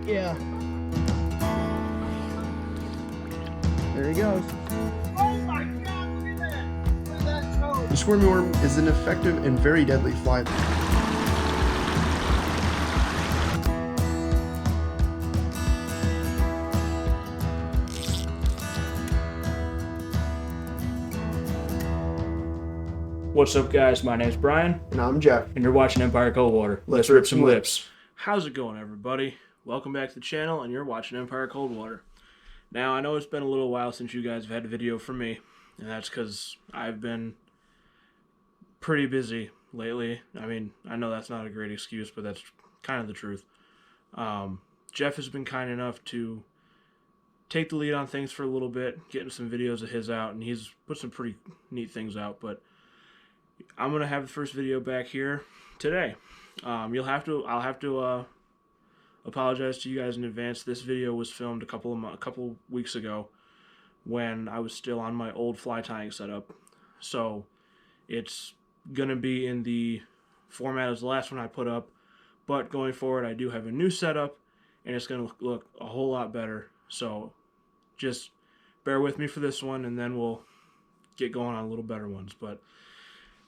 Yeah. There he goes. Oh my God, look at that! Look at that toad! The squirmy worm is an effective and very deadly fly. What's up, guys? My name's Bryon. And I'm Jeff. And you're watching EmpireColdwater. Let's rip some lips. How's it going, everybody? Welcome back to the channel, and you're watching EmpireColdwater. Now, I know it's been a little while since you guys have had a video from me, and that's because I've been pretty busy lately. I mean, I know that's not a great excuse, but that's kind of the truth. Jeff has been kind enough to take the lead on things for a little bit, getting some videos of his out, and he's put some pretty neat things out, but I'm gonna have the first video back here today. I'll have to apologize to you guys in advance. This video was filmed a couple weeks ago when I was still on my old fly tying setup, so it's gonna be in the format as the last one I put up. But going forward, I do have a new setup, and it's gonna look a whole lot better. So just bear with me for this one, and then we'll get going on a little better ones. But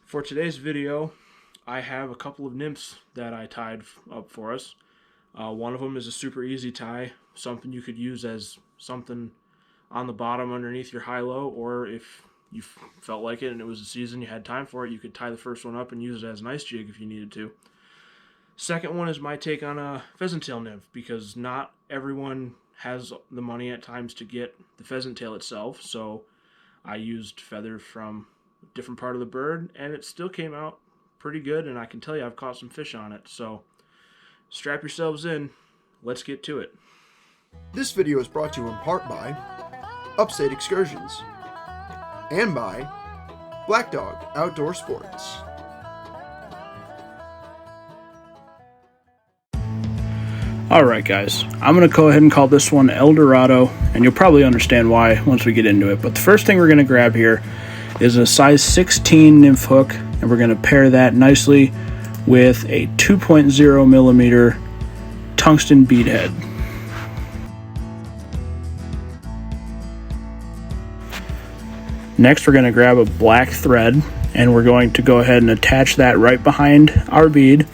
for today's video, I have a couple of nymphs that I tied up for us. One of them is a super easy tie, something you could use as something on the bottom underneath your high-low, or if you felt like it and it was a season you had time for it, you could tie the first one up and use it as an ice jig if you needed to. Second one is my take on a pheasant tail nymph, because not everyone has the money at times to get the pheasant tail itself, so I used feather from different part of the bird, and it still came out pretty good, and I can tell you I've caught some fish on it. So strap yourselves in, let's get to it. This video is brought to you in part by Upstate Excursions and by Black Dog Outdoor Sports. Alright guys, I'm going to go ahead and call this one El Dorado, and you'll probably understand why once we get into it. But the first thing we're going to grab here is a size 16 nymph hook, and we're going to pair that nicely with a 2.0 millimeter tungsten bead head. Next, we're going to grab a black thread, and we're going to go ahead and attach that right behind our bead,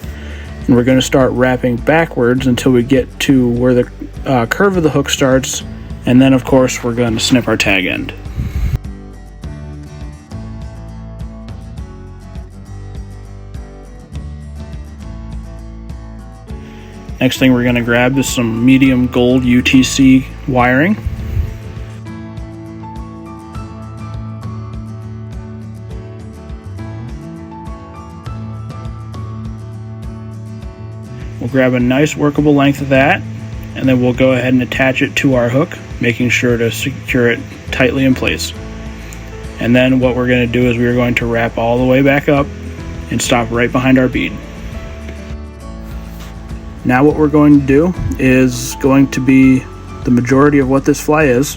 and we're going to start wrapping backwards until we get to where the curve of the hook starts, and then of course we're going to snip our tag end. Next thing we're going to grab is some medium gold UTC wiring. We'll grab a nice workable length of that, and then we'll go ahead and attach it to our hook, making sure to secure it tightly in place. And then what we're going to do is we're going to wrap all the way back up and stop right behind our bead. Now what we're going to do is going to be the majority of what this fly is.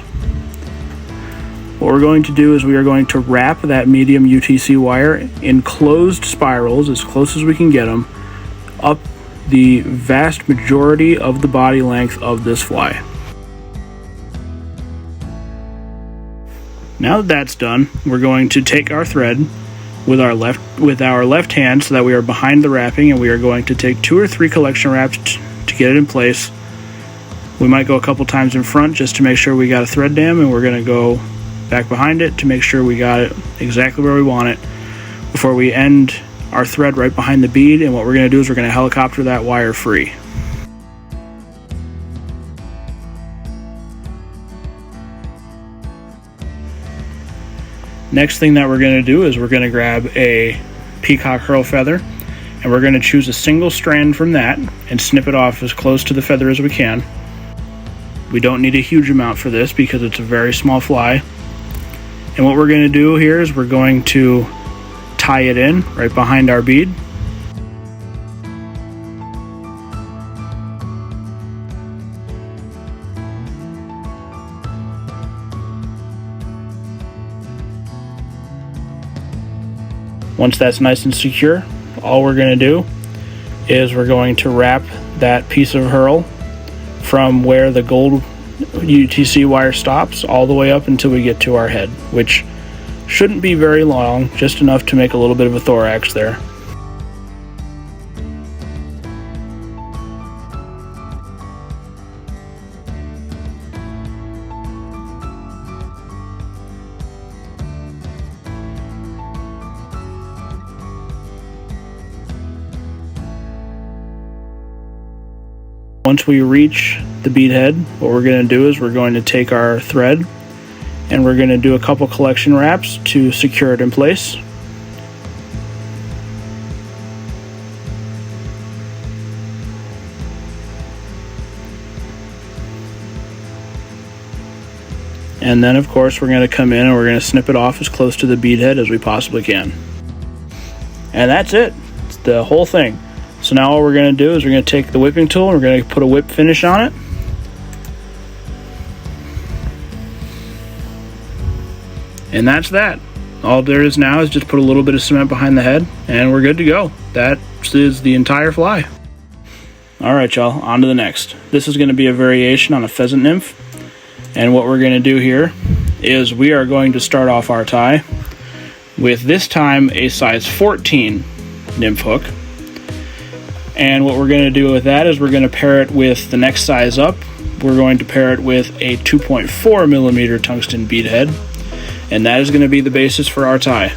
What we're going to do is we are going to wrap that medium UTC wire in closed spirals as close as we can get them up the vast majority of the body length of this fly. Now that that's done, we're going to take our thread with our left hand so that we are behind the wrapping, and we are going to take 2 or 3 collection wraps to get it in place. We might go a couple times in front just to make sure we got a thread dam, and we're going to go back behind it to make sure we got it exactly where we want it before we end our thread right behind the bead. And what we're going to do is we're going to helicopter that wire free. Next thing that we're going to do is we're going to grab a peacock herl feather, and we're going to choose a single strand from that and snip it off as close to the feather as we can. We don't need a huge amount for this because it's a very small fly. And what we're going to do here is we're going to tie it in right behind our bead. Once that's nice and secure, all we're going to do is we're going to wrap that piece of herl from where the gold UTC wire stops all the way up until we get to our head, which shouldn't be very long, just enough to make a little bit of a thorax there. Once we reach the bead head, what we're going to do is we're going to take our thread and we're going to do a couple collection wraps to secure it in place. And then of course we're going to come in and we're going to snip it off as close to the bead head as we possibly can. And that's it. It's the whole thing. So now what we're going to do is we're going to take the whipping tool and we're going to put a whip finish on it. And that's that. All there is now is just put a little bit of cement behind the head and we're good to go. That is the entire fly. Alright y'all, on to the next. This is going to be a variation on a pheasant nymph. And what we're going to do here is we are going to start off our tie with this time a size 14 nymph hook. And what we're going to do with that is we're going to pair it with the next size up. We're going to pair it with a 2.4 millimeter tungsten bead head. And that is going to be the basis for our tie.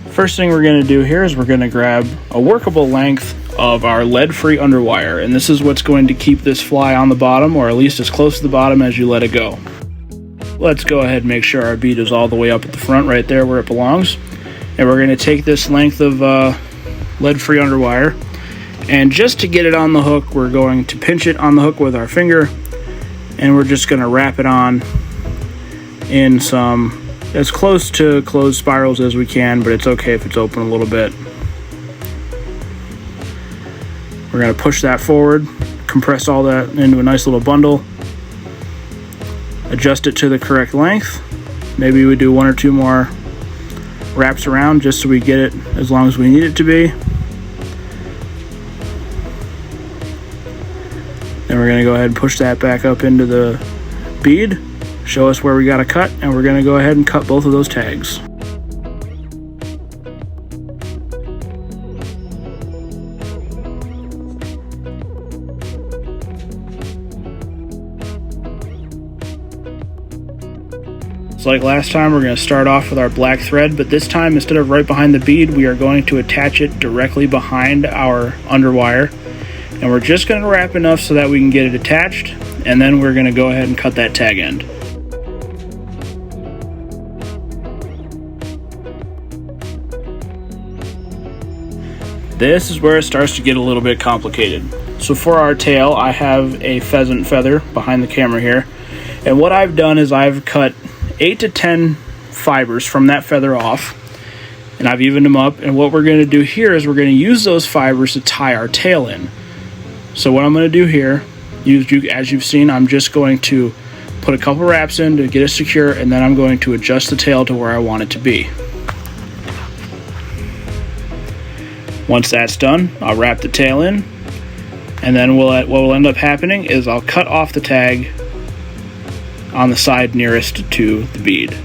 First thing we're going to do here is we're going to grab a workable length of our lead-free underwire. And this is what's going to keep this fly on the bottom, or at least as close to the bottom as you let it go. Let's go ahead and make sure our bead is all the way up at the front right there where it belongs. And we're going to take this length of lead-free underwire. And just to get it on the hook, we're going to pinch it on the hook with our finger, and we're just going to wrap it on in some as close to closed spirals as we can, but it's okay if it's open a little bit. We're going to push that forward, compress all that into a nice little bundle, adjust it to the correct length. Maybe we do one or two more wraps around just so we get it as long as we need it to be. Then we're going to go ahead and push that back up into the bead, show us where we got to cut, and we're going to go ahead and cut both of those tags. So like last time, we're going to start off with our black thread, but this time instead of right behind the bead, we are going to attach it directly behind our underwire. And we're just going to wrap enough so that we can get it attached, and then we're going to go ahead and cut that tag end. This is where it starts to get a little bit complicated. So for our tail, I have a pheasant feather behind the camera here, and what I've done is I've cut 8 to 10 fibers from that feather off, and I've evened them up, and what we're going to do here is we're going to use those fibers to tie our tail in. So what I'm going to do here, as you've seen, I'm just going to put a couple wraps in to get it secure, and then I'm going to adjust the tail to where I want it to be. Once that's done, I'll wrap the tail in, and then what will end up happening is I'll cut off the tag on the side nearest to the bead.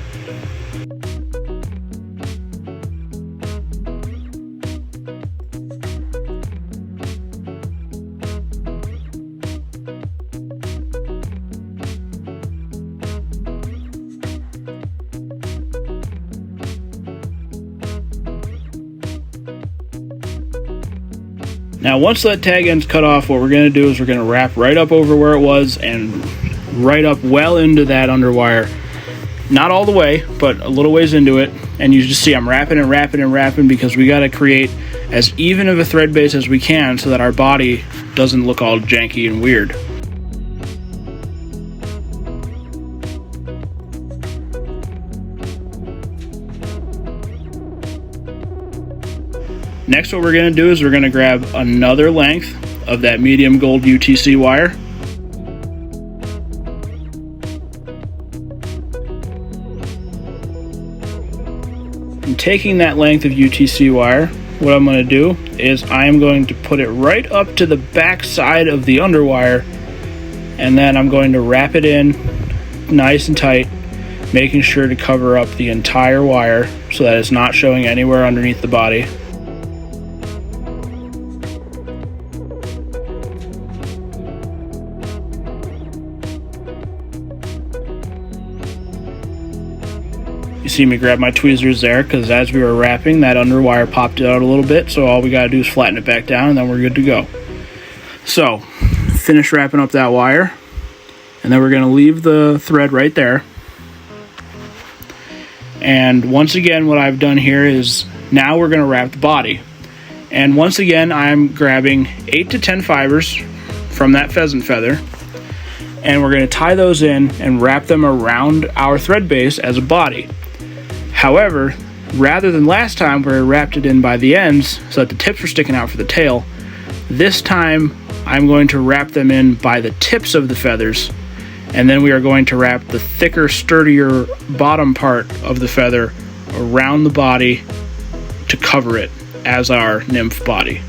Now once that tag end's cut off, what we're going to do is we're going to wrap right up over where it was and right up well into that underwire. Not all the way, but a little ways into it. And you just see I'm wrapping and wrapping and wrapping because we got to create as even of a thread base as we can so that our body doesn't look all janky and weird. Next, what we're going to do is we're going to grab another length of that medium gold UTC wire. And taking that length of UTC wire, what I'm going to do is I am going to put it right up to the back side of the underwire and then I'm going to wrap it in nice and tight, making sure to cover up the entire wire so that it's not showing anywhere underneath the body. You see me grab my tweezers there because as we were wrapping, that underwire popped out a little bit, so all we gotta do is flatten it back down and then we're good to go. So, finish wrapping up that wire, and then we're gonna leave the thread right there. And once again, what I've done here is now we're gonna wrap the body. And once again, I'm grabbing 8 to 10 fibers from that pheasant feather, and we're gonna tie those in and wrap them around our thread base as a body. However, rather than last time where I wrapped it in by the ends so that the tips were sticking out for the tail, this time I'm going to wrap them in by the tips of the feathers, and then we are going to wrap the thicker, sturdier bottom part of the feather around the body to cover it as our nymph body.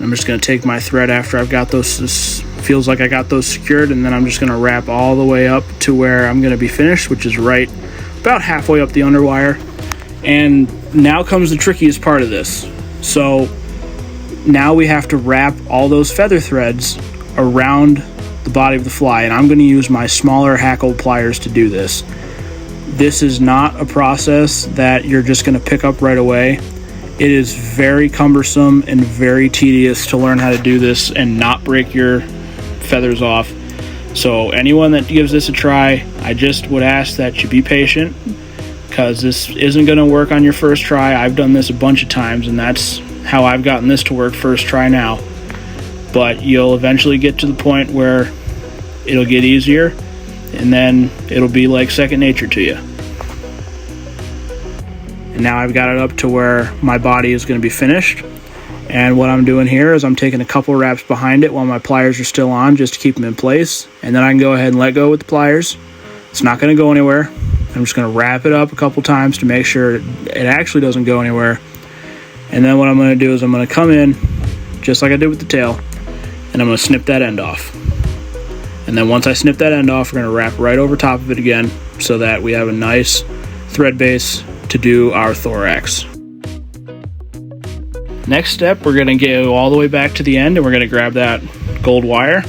I'm just going to take my thread after I've got those, this feels like I got those secured, and then I'm just going to wrap all the way up to where I'm going to be finished, which is right about halfway up the underwire. And now comes the trickiest part of this. So now we have to wrap all those feather threads around the body of the fly, and I'm going to use my smaller hackle pliers to do this. This is not a process that you're just going to pick up right away. It is very cumbersome and very tedious to learn how to do this and not break your feathers off. So anyone that gives this a try, I just would ask that you be patient, because this isn't going to work on your first try. I've done this a bunch of times, and that's how I've gotten this to work first try now. But you'll eventually get to the point where it'll get easier, and then it'll be like second nature to you. And now I've got it up to where my body is going to be finished. And what I'm doing here is I'm taking a couple wraps behind it while my pliers are still on, just to keep them in place. And then I can go ahead and let go with the pliers. It's not going to go anywhere. I'm just going to wrap it up a couple times to make sure it actually doesn't go anywhere. And then what I'm going to do is I'm going to come in, just like I did with the tail, and I'm going to snip that end off. And then once I snip that end off, we're going to wrap right over top of it again so that we have a nice thread base to do our thorax. Next step, we're going to go all the way back to the end, and we're going to grab that gold wire.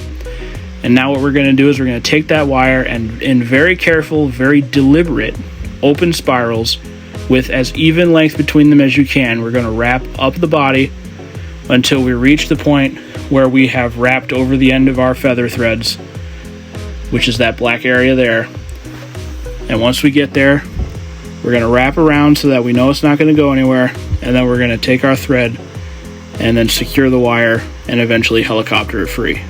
And now what we're going to do is we're going to take that wire and in very careful, very deliberate open spirals with as even length between them as you can, we're going to wrap up the body until we reach the point where we have wrapped over the end of our feather threads, which is that black area there. And once we get there, we're going to wrap around so that we know it's not going to go anywhere, and then we're going to take our thread and then secure the wire and eventually helicopter it free.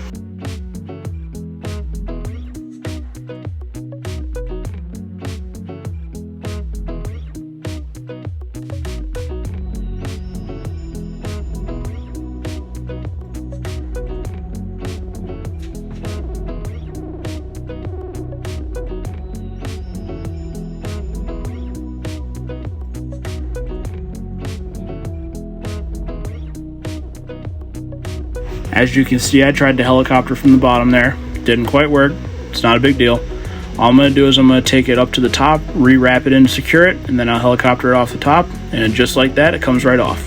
As you can see, I tried to helicopter from the bottom there. Didn't quite work. It's not a big deal. All I'm going to do is I'm going to take it up to the top, re-wrap it in, secure it, and then I'll helicopter it off the top, and just like that, it comes right off.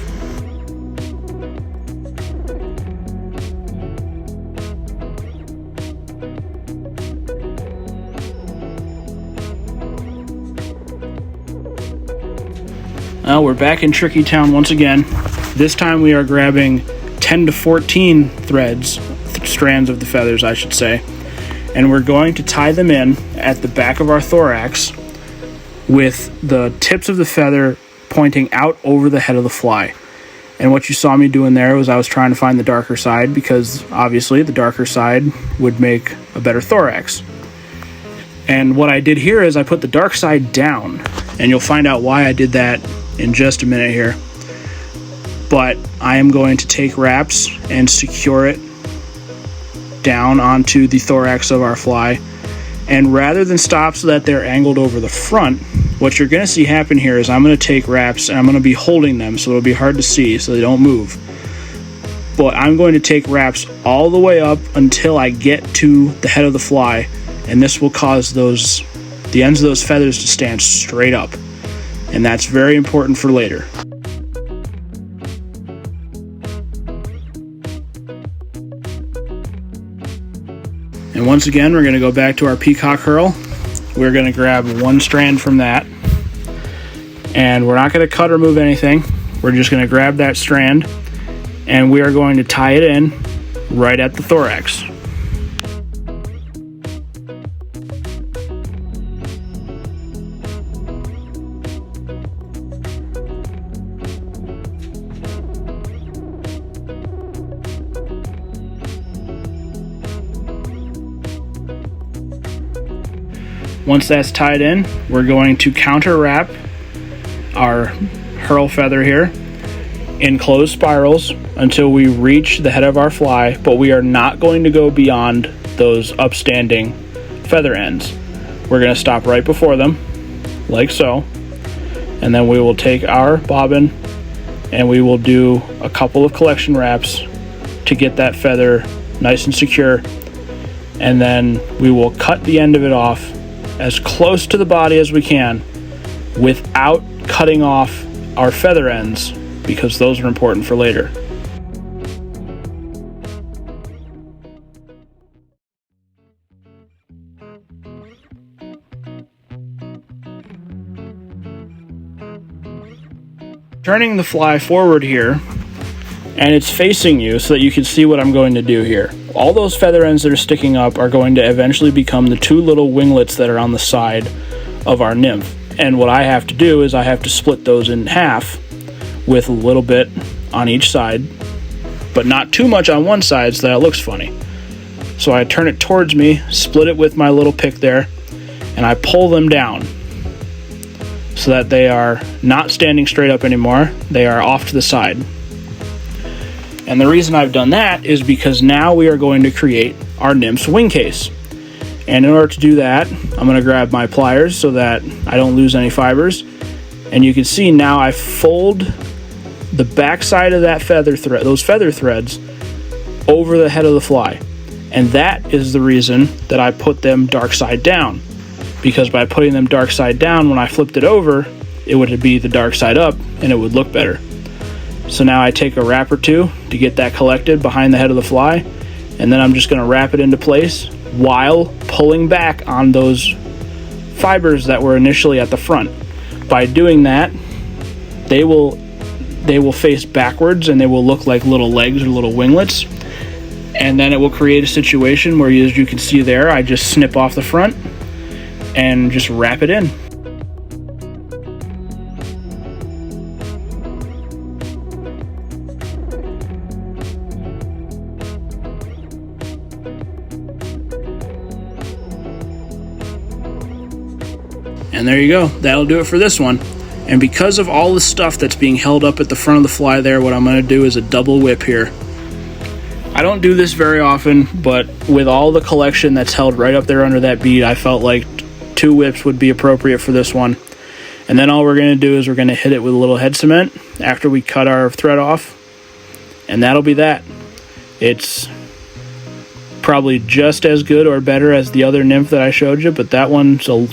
Now we're back in Tricky Town once again. This time we are grabbing 10 to 14 strands of the feathers, I should say, and we're going to tie them in at the back of our thorax with the tips of the feather pointing out over the head of the fly. And what you saw me doing there was I was trying to find the darker side, because obviously the darker side would make a better thorax. And what I did here is I put the dark side down, and you'll find out why I did that in just a minute here. But I am going to take wraps and secure it down onto the thorax of our fly. And rather than stop so that they're angled over the front, what you're going to see happen here is I'm going to take wraps and I'm going to be holding them so it'll be hard to see so they don't move. But I'm going to take wraps all the way up until I get to the head of the fly, and this will cause the ends of those feathers to stand straight up. And that's very important for later. And once again, we're going to go back to our peacock herl. We're going to grab one strand from that. And we're not going to cut or move anything. We're just going to grab that strand, and we are going to tie it in right at the thorax. Once that's tied in, we're going to counter wrap our herl feather here in closed spirals until we reach the head of our fly, but we are not going to go beyond those upstanding feather ends. We're going to stop right before them, like so, and then we will take our bobbin and we will do a couple of collection wraps to get that feather nice and secure, and then we will cut the end of it off as close to the body as we can without cutting off our feather ends, because those are important for later. Turning the fly forward here, and it's facing you so that you can see what I'm going to do here. All those feather ends that are sticking up are going to eventually become the two little winglets that are on the side of our nymph. And what I have to do is I have to split those in half with a little bit on each side, but not too much on one side so that it looks funny. So I turn it towards me, split it with my little pick there, and I pull them down so that they are not standing straight up anymore. They are off to the side. And the reason I've done that is because now we are going to create our nymph's wing case. And in order to do that, I'm going to grab my pliers so that I don't lose any fibers. And you can see now I fold the back side of that feather thread, those feather threads, over the head of the fly. And that is the reason that I put them dark side down. Because by putting them dark side down, when I flipped it over, it would be the dark side up and it would look better. So now I take a wrap or two to get that collected behind the head of the fly, and then I'm just going to wrap it into place while pulling back on those fibers that were initially at the front. By doing that, they will face backwards and they will look like little legs or little winglets, and then it will create a situation where, as you can see there, I just snip off the front and just wrap it in. And there you go. That'll do it for this one. And because of all the stuff that's being held up at the front of the fly there, what I'm going to do is a double whip here. I don't do this very often, but with all the collection that's held right up there under that bead, I felt like 2 whips would be appropriate for this one. And then all we're going to do is we're going to hit it with a little head cement after we cut our thread off. And that'll be that. It's probably just as good or better as the other nymph that I showed you, but that one's a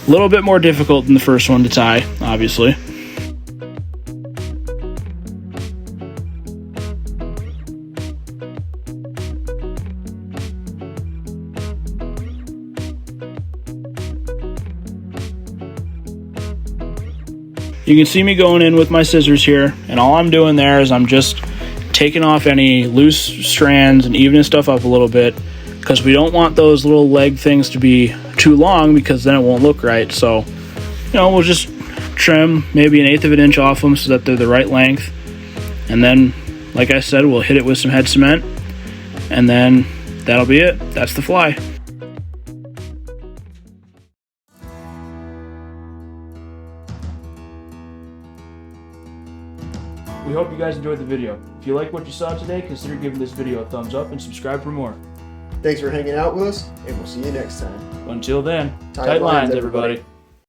little bit more difficult than the first one to tie, obviously. You can see me going in with my scissors here, and all I'm doing there is I'm just taking off any loose strands and evening stuff up a little bit, because we don't want those little leg things to be too long, because then it won't look right. So, we'll just trim maybe 1/8 of an inch off them so that they're the right length. And then, like I said, we'll hit it with some head cement, and then that'll be it. That's the fly. We hope you guys enjoyed the video. If you like what you saw today, consider giving this video a thumbs up and subscribe for more. Thanks for hanging out with us, and we'll see you next time. Until then, tight lines, everybody.